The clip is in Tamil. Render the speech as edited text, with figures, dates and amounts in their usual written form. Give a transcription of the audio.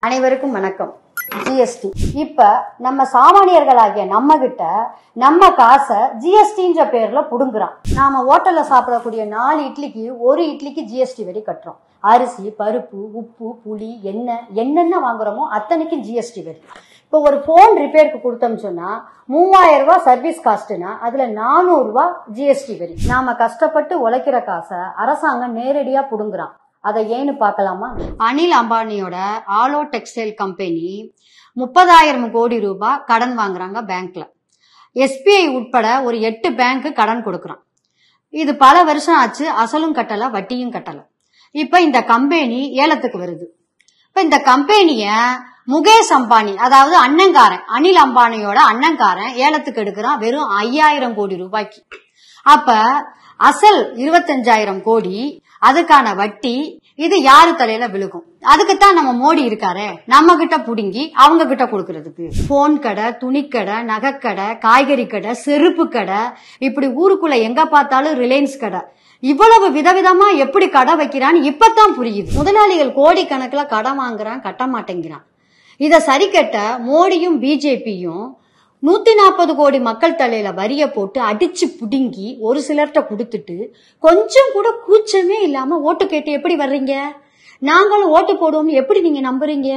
அனைவருக்கும் வணக்கம். ஜிஎஸ்டி இப்ப நம்ம சாமானியர்களாகிய நம்ம கிட்ட நம்ம காசை ஜிஎஸ்டின்ற பேர்ல புடுங்குறான். நாம ஹோட்டல்ல சாப்பிடக்கூடிய 4 இட்லிக்கு 1 இட்லிக்கு ஜிஎஸ்டி வரி கட்டுறோம். அரிசி, பருப்பு, உப்பு, புளி, எண்ணெய் என்னென்ன வாங்குறோமோ அத்தனைக்கும் ஜிஎஸ்டி வரி. இப்போ ஒரு போன் ரிப்பேருக்கு கொடுத்தோம்னு சொன்னா 3000 ரூபாய் சர்வீஸ் காஸ்ட்னா அதுல 400 ரூபாய் ஜிஎஸ்டி வரி. நாம கஷ்டப்பட்டு உழைக்கிற காசை அரசாங்கம் நேரடியா புடுங்குறான். அதை ஏன்னு பார்க்கலாமா? அனில் அம்பானியோட ஆலோ டெக்ஸ்டைல் கம்பெனி 30,000 கோடி ரூபாய் கடன் வாங்குறாங்க பேங்க்ல. எஸ்பிஐ உட்பட ஒரு 8 பேங்க் கடன் கொடுக்கறான். இது பல வருஷம் ஆச்சு, அசலும் கட்டல, வட்டியும் கட்டல. இப்ப இந்த கம்பெனி ஏலத்துக்கு வருது. இப்ப இந்த கம்பெனிய முகேஷ் அம்பானி, அதாவது அண்ணங்காரன், அனில் அம்பானியோட அண்ணங்காரன் ஏலத்துக்கு எடுக்கிறான் வெறும் 5,000 கோடி ரூபாய்க்கு. அப்ப அசல் 25,000 கோடி, அதுக்கான வட்டி, இது யாரு தலையில விழுகும்? அதுக்குத்தான் நம்ம மோடி இருக்காரே, நம்ம கிட்ட புடுங்கி அவங்க கிட்ட கொடுக்கறதுக்கு. போன் கடை, துணிக்கடை, நகைக்கடை, காய்கறி கடை, செருப்பு கடை, இப்படி ஊருக்குள்ள எங்க பார்த்தாலும் ரிலையன்ஸ் கடை, இவ்வளவு விதவிதமா எப்படி கடை வைக்கிறான்னு இப்பதான் புரியுது. முதலாளிகள் கோடிக்கணக்குல கடன் வாங்குறான், கட்ட மாட்டேங்கிறான். இத சரி கட்ட மோடியும் பிஜேபியும் 140 கோடி மக்கள் தலையில வரிய போட்டு அடிச்சு புடுங்கி ஒரு சிலர்கிட்ட கொடுத்துட்டு கொஞ்சம் கூட கூச்சமே இல்லாம ஓட்டு கேட்டு எப்படி வர்றீங்க? நாங்களும் ஓட்டு போடுவோம் எப்படி நீங்க நம்புறீங்க?